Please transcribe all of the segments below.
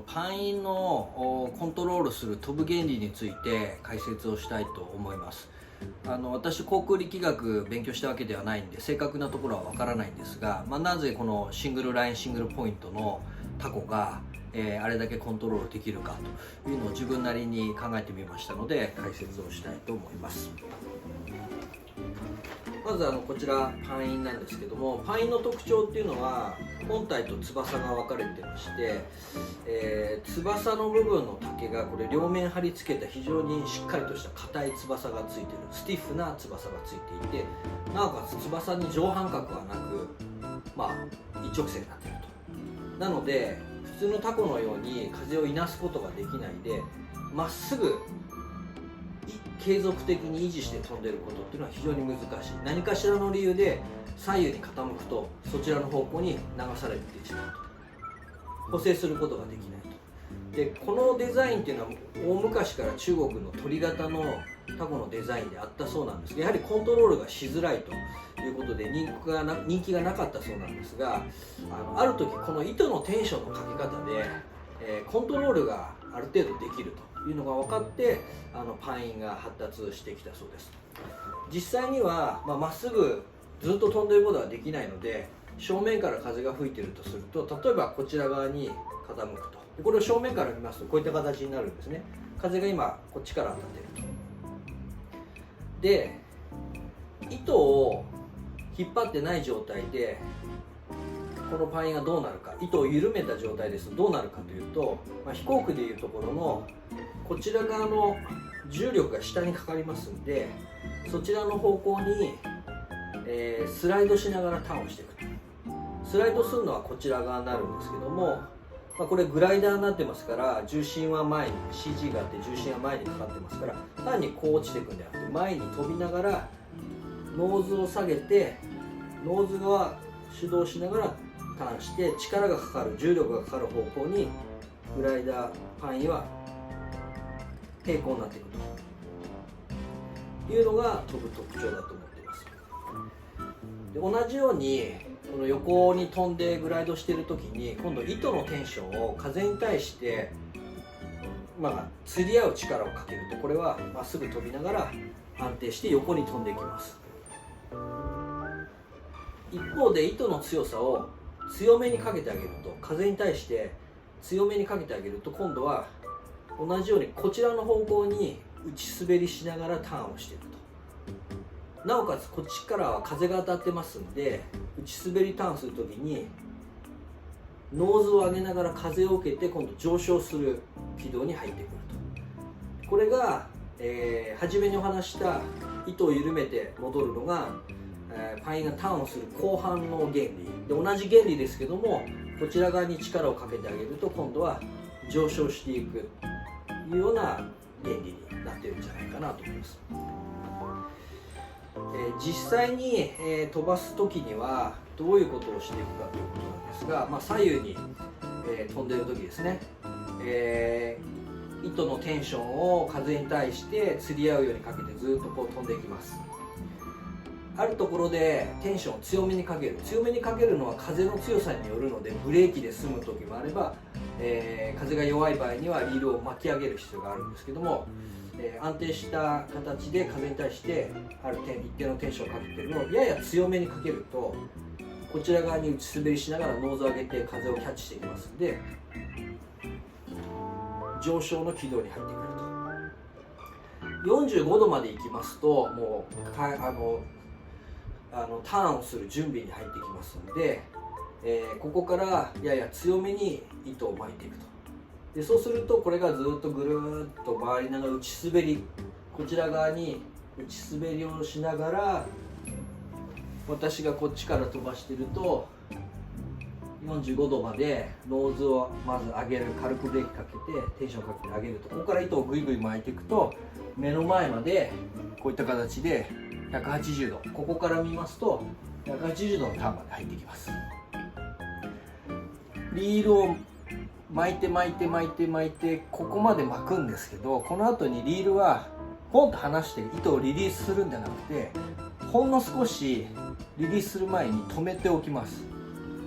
パインのコントロールする飛ぶ原理について解説をしたいと思います。私航空力学勉強したわけではないんで正確なところはわからないんですが、なぜこのシングルラインシングルポイントのタコが、あれだけコントロールできるかというのを自分なりに考えてみましたので解説をしたいと思います。まずこちらパインなんですけども、パインの特徴っていうのは本体と翼が分かれてまして、翼の部分の竹がこれ両面貼り付けた非常にしっかりとした硬い翼がついてるスティッフな翼がついていて、なおかつ翼に上半角はなく、一直線になっていると。なので普通のタコのように風をいなすことができないで、まっすぐ継続的に維持して飛んでることっていうのは非常に難しい。何かしらの理由で左右に傾くとそちらの方向に流されてしまうと、補正することができないと。でこのデザインっていうのは大昔から中国の鳥型のタコのデザインであったそうなんですが、やはりコントロールがしづらいということで人気がなかったそうなんですが、ある時この糸のテンションのかけ方で、コントロールがある程度できるというのが分かってパインが発達してきたそうです。実際にはまっすぐずっと飛んでいることはできないので、正面から風が吹いているとすると、例えばこちら側に傾くと、これを正面から見ますとこういった形になるんですね。風が今こっちから当たっていると。で糸を引っ張ってない状態でこのパインがどうなるか、糸を緩めた状態ですとどうなるかというと、飛行機でいうところのこちら側の重力が下にかかりますんで、そちらの方向に、スライドしながらターンをしていくと。スライドするのはこちら側になるんですけども、これグライダーになってますから重心は前に CG があって重心は前にかかってますから、単にこう落ちていくんじゃなくて前に飛びながらノーズを下げて、ノーズ側主導しながらターンして、力がかかる重力がかかる方向にグライダーパインは平行になっていくというのが飛ぶ特徴だと思っています。で同じようにこの横に飛んでグライドしている時に今度糸のテンションを風に対して釣り合う力をかけると、これはまっすぐ飛びながら安定して横に飛んでいきます。一方で糸の強さを強めにかけてあげると、風に対して強めにかけてあげると今度は同じようにこちらの方向に打ち滑りしながらターンをしていくと。なおかつこっちからは風が当たってますんで、打ち滑りターンするときにノーズを上げながら風を受けて今度上昇する軌道に入ってくると。これが、初めにお話した糸を緩めて戻るのが、パインがターンをする後半の原理で、同じ原理ですけどもこちら側に力をかけてあげると今度は上昇していくというような原理になっているんじゃないかなと思います。実際に、飛ばす時にはどういうことをしていくかということなんですが、左右に、飛んでいる時ですね、糸のテンションを風に対して釣り合うようにかけてずっとこう飛んでいきます。あるところでテンションを強めにかける。強めにかけるのは風の強さによるので、ブレーキで済む時もあれば、風が弱い場合にはリールを巻き上げる必要があるんですけども、安定した形で風に対して一定のテンションをかけているのをやや強めにかけると、こちら側に打ち滑りしながらノーズを上げて風をキャッチしていきますので上昇の軌道に入ってくると。45度まで行きますともうターンをする準備に入ってきますので、ここからやや強めに糸を巻いていくと。でそうするとこれがずっとぐるーっと回りながら打ち滑り、こちら側に打ち滑りをしながら私がこっちから飛ばしていると45度までノーズをまず上げる、軽くブレーキかけてテンションかけて上げると、ここから糸をぐいぐい巻いていくと目の前までこういった形で180度、ここから見ますと180度のターンまで入ってきます。リールを巻いてここまで巻くんですけど、この後にリールはポンと離して糸をリリースするんじゃなくて、ほんの少しリリースする前に止めておきます。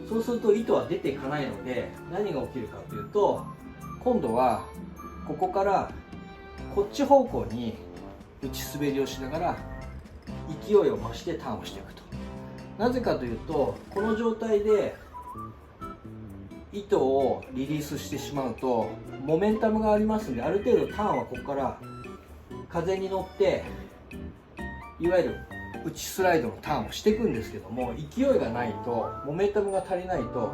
そうすると糸は出ていかないので、何が起きるかというと、今度はここからこっち方向に打ち滑りをしながら勢いを増してターンをしていくと。なぜかというと、この状態で糸をリリースしてしまうとモメンタムがありますんで、ある程度ターンはここから風に乗っていわゆる打ちスライドのターンをしていくんですけども、勢いがないと、モメンタムが足りないと、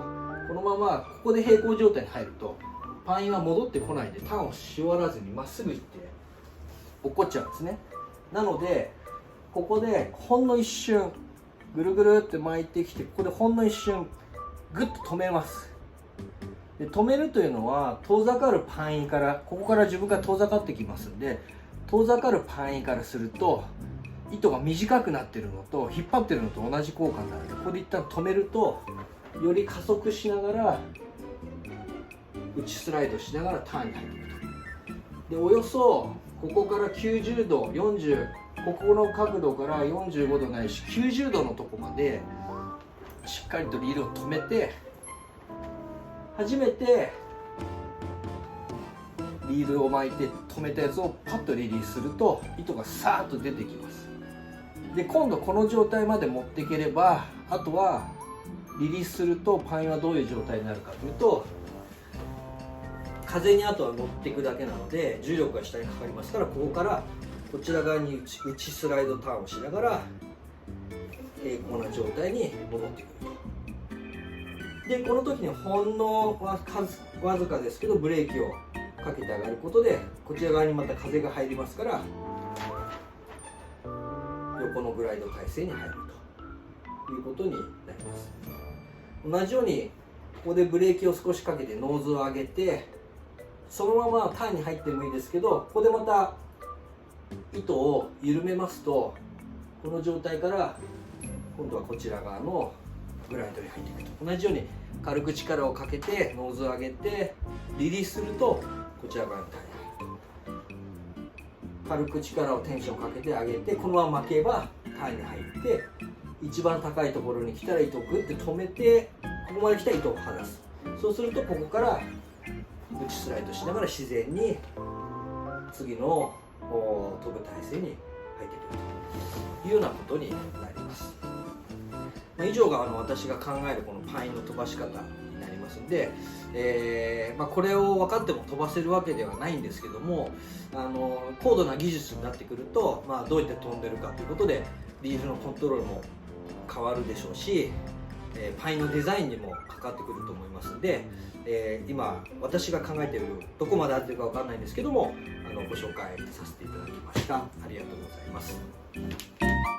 このままここで平行状態に入るとパインは戻ってこないでターンをし終わらずにまっすぐ行って落っこっちゃうんですね。なのでここでほんの一瞬ぐるぐるって巻いてきて、ここでほんの一瞬グッと止めます。で止めるというのは、遠ざかるパインから、ここから自分が遠ざかってきますんで、遠ざかるパインからすると糸が短くなってるのと引っ張ってるのと同じ効果になるので、ここで一旦止めるとより加速しながら打ちスライドしながらターンに入っていくと。でおよそここから90度40、ここの角度から45度ないし90度のとこまでしっかりとリールを止めて、初めてリールを巻いて止めたやつをパッとリリースすると糸がさーっと出てきます。で今度この状態まで持っていければ、あとはリリースするとパインはどういう状態になるかというと、風にあとは乗っていくだけなので重力が下にかかりますから、ここからこちら側に打ちスライドターンをしながら平行な状態に戻ってくると。でこの時にほんのわずかですけどブレーキをかけてあげることで、こちら側にまた風が入りますから横のグライド体勢に入るということになります。同じようにここでブレーキを少しかけてノーズを上げて、そのままターンに入ってもいいですけど、ここでまた糸を緩めますと、この状態から今度はこちら側のグライドに入っていくと。同じように軽く力をかけてノーズを上げてリリースするとこちら側にターンに入ると。軽く力をテンションかけて上げて、このまま巻けばターンに入って、一番高いところに来たら糸をグッて止めて、ここまで来たら糸を離す。そうするとここから打ちスライドしながら自然に次の飛ぶ体勢に入ってくるというようなことになります。以上が私が考えるこのパインの飛ばし方になりますんで、これを分かっても飛ばせるわけではないんですけども、高度な技術になってくると、どうやって飛んでるかということでリールのコントロールも変わるでしょうし、パインのデザインにもかかってくると思いますので、今私が考えているどこまで合ってるか分かんないんですけども、ご紹介させていただきました。ありがとうございます。